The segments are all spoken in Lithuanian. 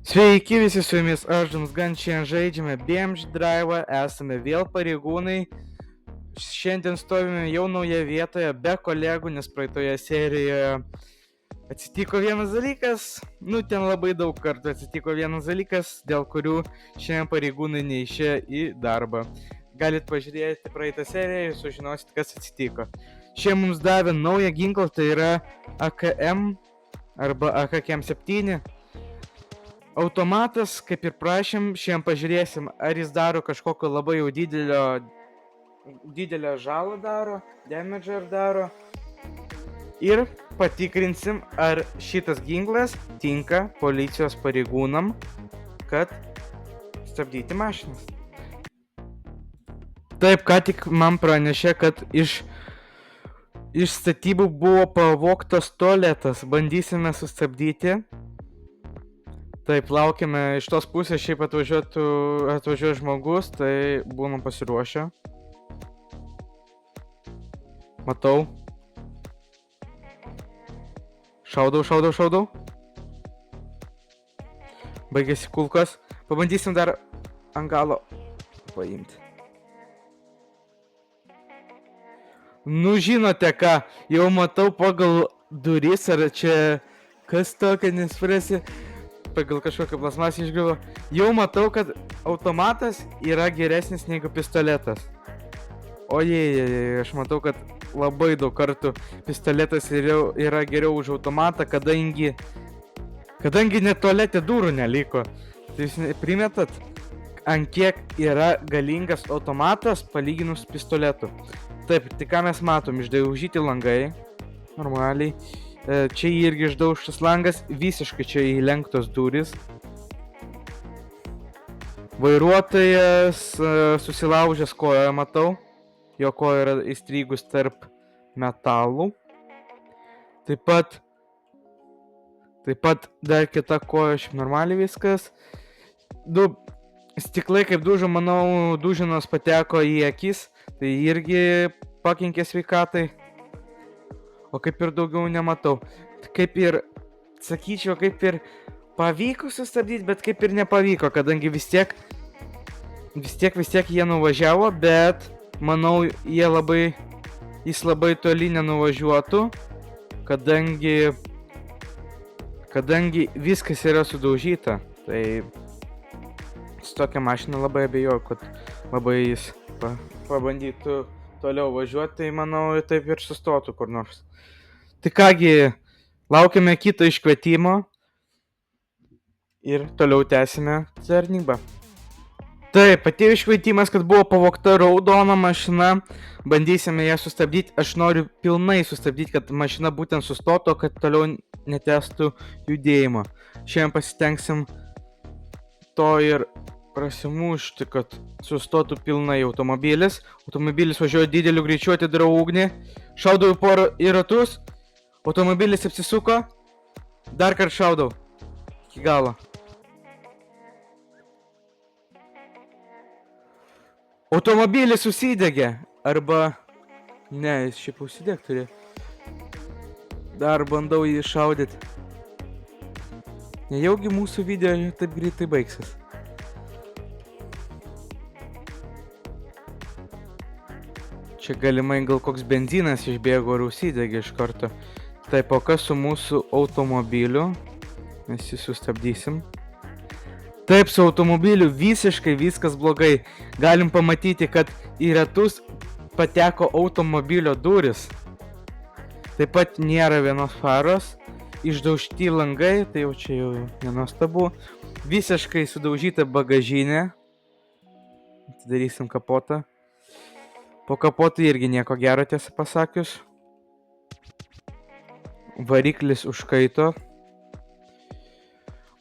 Sveiki visi, su jumis aš Dumsgan, šiandien žaidžiame BMG Drive, esame vėl pareigūnai. Šiandien stovime jau naujoje vietoje, be kolegų, nes praeitoje serijoje atsitiko vienas dalykas, ten labai daug kartų atsitiko vienas dalykas, dėl kurių šiandien pareigūnai neišėjo į darbą. Galit pažiūrėti praeitą seriją ir sužinosit, kas atsitiko. Šiandien mums davė naują ginklą, tai yra AKM arba AKM7. Automatas, kaip ir prašėm, šiandien pažiūrėsim, ar jis daro kažkokio labai jau didelio žalą daro, damage daro. Ir patikrinsim, ar šitas ginklas tinka policijos pareigūnam, kad stabdyti mašinas. Taip, ką tik man pranešė, kad iš statybų buvo pavogtas tualetas, bandysime sustabdyti. Taip, laukiame iš tos pusės, šiaip atvažiuoja žmogus, tai būnam pasiruošę. Matau. Šaudau. Baigėsi kulkos. Pabandysim dar ant galo paimti. Žinote ką, jau matau pagal duris, ar čia kas tokia nespręsi. Pagal kažkokią plasmasį išgriuvo. Jau matau, kad automatas yra geresnis negu pistoletas. Ojei, aš matau, kad labai daug kartų pistoletas yra geriau už automatą, kadangi net tualete durų neliko. Tai jūs primetat, ant kiek yra galingas automatas palyginus pistoletu. Taip, tai ką mes matom, išdaužyti langai, normaliai. Čia irgi išdaužtas langas, visiškai čia įlenktos durys. Vairuotojas susilaužęs koją, matau. Jo koja yra įstrigus tarp metalų. Taip pat dar kita koja, šiaip normaliai viskas. Du stiklai kaip dužo, manau, dužinos pateko į akis. Tai irgi pakenkė sveikatai. O kaip ir daugiau nematau. Kaip ir, sakyčiau, kaip ir pavyko sustabdyti, bet kaip ir nepavyko, kadangi vis tiek jie nuvažiavo, bet manau, jis labai toli nenuvažiuotų, kadangi viskas yra sudaužyta. Tai su tokia mašina labai abejoju, kad labai jis pabandytų toliau važiuoti, tai manau, taip ir sustotų kur nors. Tai kągi, laukiame kito iškvietimo ir toliau tęsime tarnybą. Taip, atėjo iškvietimas, kad buvo pavogta raudona mašina, bandysime ją sustabdyti. Aš noriu pilnai sustabdyti, kad mašina būtent sustotų, kad toliau netęstų judėjimo. Šiandien pasitengsim to ir prasimušti, kad sustotų pilnai automobilis. Automobilis važiuoja dideliu greičiu, atidarau ugnį. Šaudau į ratus. Automobilis apsisuko. Dar kartą šaudau. Iki galo. Automobilis susidegė. Arba... Ne, jis šiaip užsidegti turi. Dar bandau jį šaudyti. Nejaugi mūsų video taip greitai baigsis. Čia galimai gal koks benzinas išbėgo ir užsidegė iš karto. Taip, o kas su mūsų automobiliu? Mes jį sustabdysim. Taip, su automobiliu visiškai viskas blogai. Galim pamatyti, kad į ratus pateko automobilio duris. Taip pat nėra vienos faros. Išdaužti langai, tai jau čia jau nenuostabu. Visiškai sudaužyta bagažinė. Atidarysim kapotą. Po kapotu irgi nieko gero, tiesą pasakius. Variklis užkaito.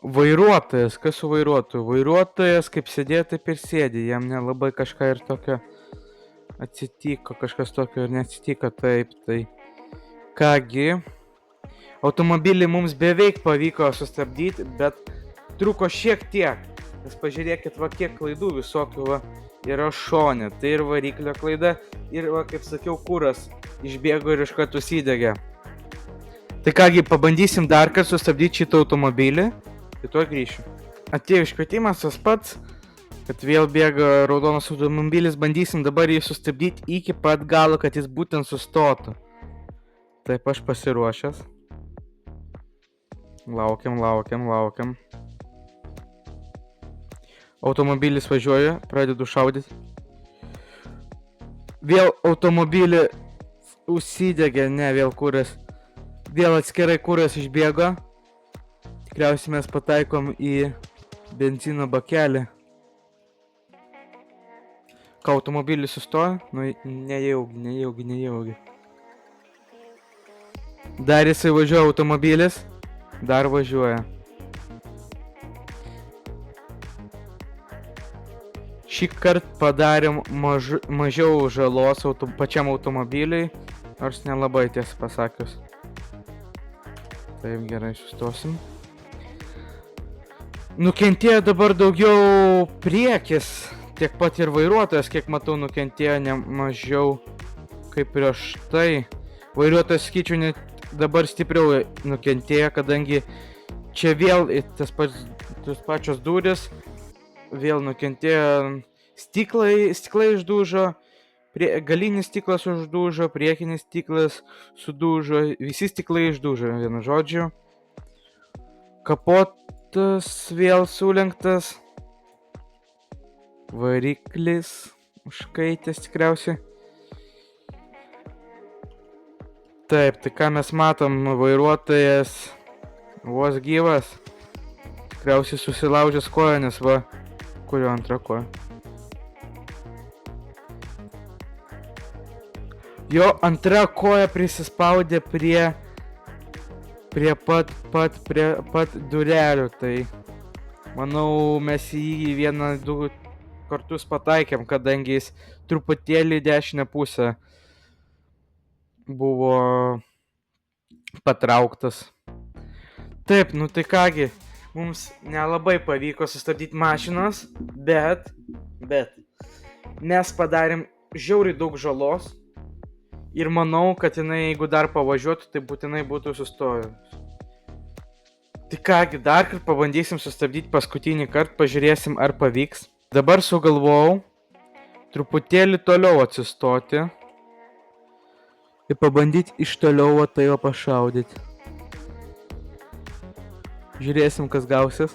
Vairuotojas, kas su vairuotoju? Vairuotojas kaip sėdėjo, taip ir sėdė. Jam nelabai kažką ir tokio atsitiko, kažkas tokio ir neatsitiko, taip, tai. Kągi, automobilį mums beveik pavyko sustabdyti, bet truko šiek tiek. Nes pažiūrėkit, va kiek klaidų visokių va yra šone. Tai ir variklio klaida, ir va, kaip sakiau, kuras išbėgo ir iš karto įsidegė. Tai kągi, pabandysim dar kartą sustabdyti šitą automobilį. Tai tuoj grįšiu. Atėjo iškvietimas tas pats, kad vėl bėga raudonas automobilis, bandysim dabar jį sustabdyti iki pat galo, kad jis būtent sustotų. Taip, aš pasiruošęs. Laukiam. Automobilis važiuoja, pradedu šaudyti. Vėl automobilį užsidegė, ne, vėl kuras. Vėl atskirai kuras išbėgo. Tikriausiai mes pataikom į benzino bakelį. Ką automobilis sustojo? Nu, nejaugi. Dar jisai važiuoja automobilis. Dar važiuoja. Šį kartą padarėm mažiau žalos pačiam automobiliui, nors nelabai tiesą pasakius. Taip, gerai, sustosim. Nukentėjo dabar daugiau priekis, tiek pat ir vairuotojas, kiek matau, nukentėjo ne mažiau kaip prieš tai. Vairuotojas, sakyčiau, net dabar stipriau nukentėjo, kadangi čia vėl tas pačios durys, vėl nukentėjo stiklai išdūžo, galinis stiklas uždūžo, priekinis stiklas sudūžo, visi stiklai išdūžo, vienu žodžiu. Kapotas vėl sulenktas, variklis užkaitęs tikriausiai. Taip, tai ką mes matom, vairuotojas vos gyvas, tikriausiai susilaužęs koją, nes va, kurio antra koja. Jo antra koja prisispaudė prie pat durelių, tai manau mes jį 1-2 kartus pataikėm, kadangi jis truputėlį dešinę pusę buvo patrauktas. Taip, nu tai kągi, mums nelabai pavyko sustabdyti mašinos, bet mes padarėm žiauriai daug žalos. Ir manau, kad jinai, jeigu dar pavažiuotų, tai būtinai būtų sustojus. Tai kągi, dar kartą pabandysim sustabdyti paskutinį kartą, pažiūrėsim, ar pavyks. Dabar sugalvojau truputėlį toliau atsistoti ir pabandyti iš toliau tai jo pašaudyti. Žiūrėsim, kas gausis.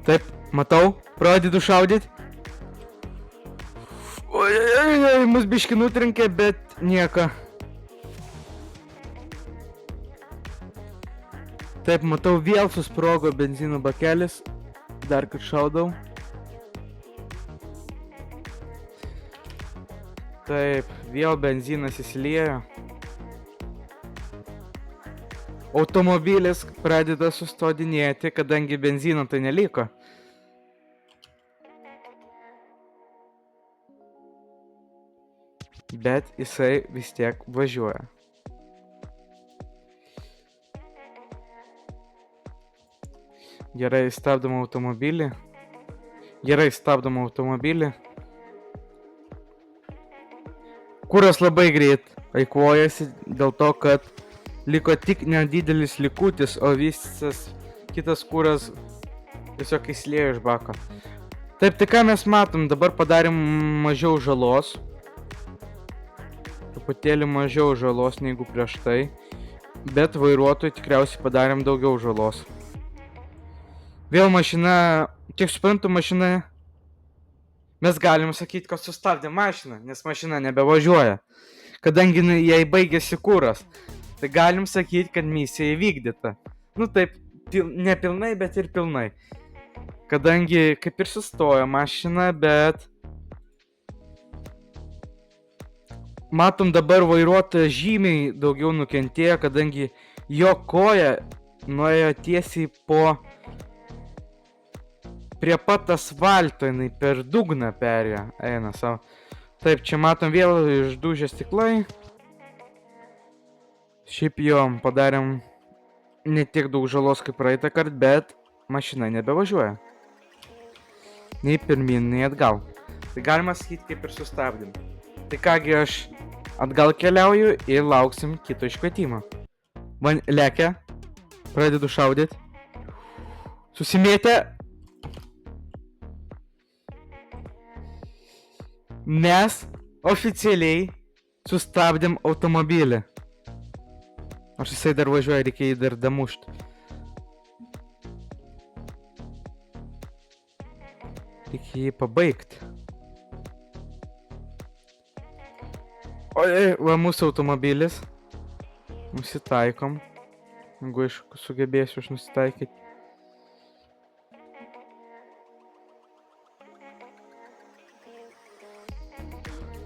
Taip, matau, pradedu šaudyti. Oi, mus biškį nutrinkė, bet nieko. Taip, matau, vėl susprogo benzino bakelis. Dar kad šaudau. Taip, vėl benzinas įsiliejo. Automobilis pradeda sustodinėti, kadangi benzino tai neliko. Bet jisai vis tiek važiuoja. Gerai, stabdom automobilį. Kuras labai greit eikvojasi dėl to, kad liko tik nedidelis likutis, o visas kitas kuras tiesiog įsiliejo iš bako. Taip, tai ką mes matom, dabar padarėm mažiau žalos. Truputėlį mažiau žalos negu prieš tai, bet vairuotojui tikriausiai padarėm daugiau žalos. Vėl mašina, kiek suprantu, mašina, mes galim sakyti, kad sustabdė mašiną, nes mašina nebevažiuoja, kadangi jai baigėsi kuras. Tai galim sakyti, kad misija įvykdyta. Nu taip, nepilnai, bet ir pilnai. Kadangi kaip ir sustojo mašina, bet matom dabar vairuotojas žymiai daugiau nukentėjo, kadangi jo koja nuėjo tiesiai prie pat asfalto, jinai per dugną perėjo, eina savo. Taip, čia matom vėl išdūžę stiklai. Šiaip jo padarėm ne tiek daug žalos kaip praeitą kartą, bet mašina nebevažiuoja. Nei pirmin, nei atgal. Tai galima sakyti, kaip ir sustabdėm. Tai kągi, aš atgal keliauju ir lauksim kito iškvietimo. Man lekia. Pradedu šaudyti. Susimėtė. Mes oficialiai sustabdėm automobilį. Aš jisai dar važiuoja, reikia jį dar damušti. Reikia jį pabaigti. Oi, va mūsų automobilis. Nusitaikom. Jeigu aš sugebėsiu aš nusitaikyti.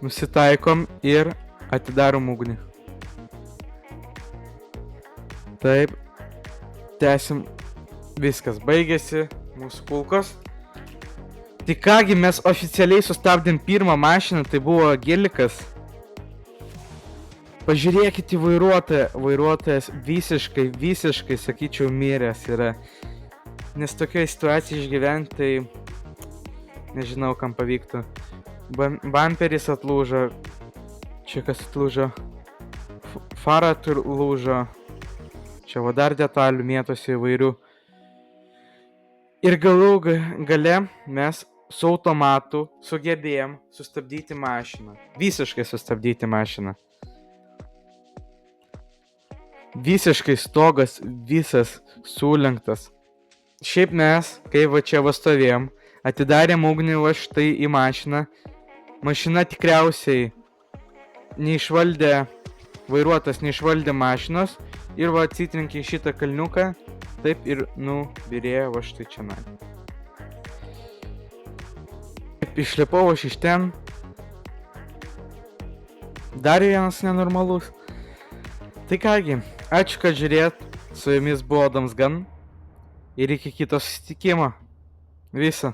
Nusitaikom ir atidarom ugnį. Taip. Tęsim. Viskas baigėsi. Mūsų kulkos. Tai kągi, mes oficialiai sustabdėm pirmą mašiną, tai buvo Gelikas. Pažiūrėkit į vairuotoją. Vairuotojas visiškai, sakyčiau, miręs yra. Nes tokia situacija išgyventi, tai nežinau, kam pavyktų. Bamperis atlūžo. Čia kas atlūžo? Fara lūžo. Čia va dar detalių mėtosi įvairių. Ir galų gale mes su automatu sugebėjom sustabdyti mašiną. Visiškai sustabdyti mašiną. Visiškai stogas visas sulenktas. Šiaip mes, kai va čia va stovėjom, atidarėm ugnį va štai į mašiną. Mašina tikriausiai neišvaldė, vairuotas neišvaldė mašinos ir va atsitrenkė į šitą kalniuką, taip ir nubirėjo va štai čia. Išlipau aš iš ten. Dar vienas nenormalus. Tai kągi, ačiū, kad žiūrėt. Su jumis buvo Adams Gun. Ir iki kito susitikimo. Viso.